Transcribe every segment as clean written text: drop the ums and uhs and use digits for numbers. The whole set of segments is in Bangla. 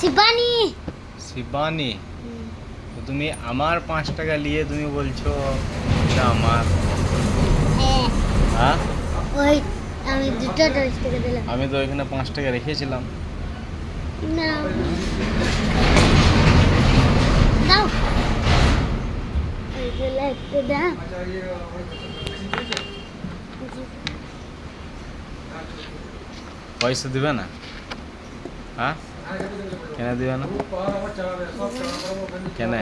শিবানী। শিবানী, তো তুমি আমার 5 টাকা নিয়ে তুমি বলছো এটা আমার? হ্যাঁ, হ্যাঁ, ওই আমি 2টা 10 টাকা দিলাম। আমি তো এখানে 5 টাকা রেখেছিলাম। না, দাও এইগুলো একটু দাও। পয়সা দিবে না? হ্যাঁ, কেন দিবে না? কেন?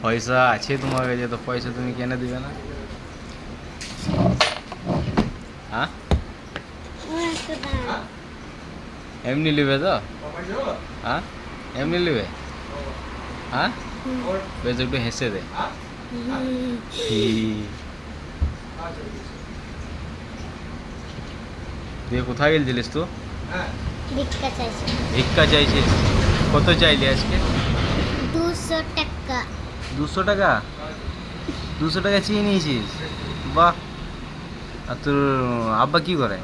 পয়সা আছে তোমার কাছে, তো পয়সা তুমি কেন দিবে না? হ্যাঁ, একটু দাও। এমনি নিবে তো? হ্যাঁ, এমনি নিবে? হ্যাঁ, বেশ একটু হেসে দে। হি। তুই কোথায় গেছিলিস তো? ভিক্ষা চাইছি। ভিক্ষা চাইছিস? কত চাইলি আজকে? 200 টাকা। 200 টাকা? 200 টাকা চেয়ে নিয়েছিস? বাহ! আর তোর আব্বা কি করে?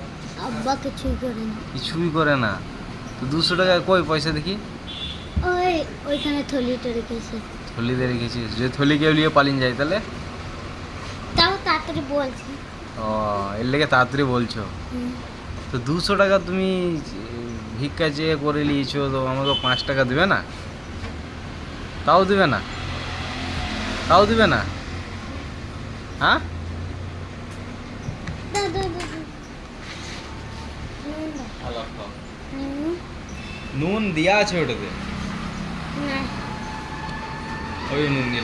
আব্বা কিছুই করে না। কিছুই করে না? তো 200 টাকা কই পয়সা দেখি? ওইখানে থলিটা রেখেছে। থলিতে রেখেছিস? যে থলি কেউ নিয়ে পালিয়ে যায় তাহলে? তাও তাড়াতাড়ি বলছি। ও, এর লেগে তাড়াতাড়ি বলছো। তো 200 টাকা তুমি ভিক্ষা চেয়ে করে নিয়েছো, তো আমাকে 5 টাকা দেবে না? তাও দেবে না? তাও দেবে না? হ্যাঁ, দাও দাও দাও দাও। নুন দাও। নুন দেওয়া আছে ওটাতে? না, ওই নুন নিয়ে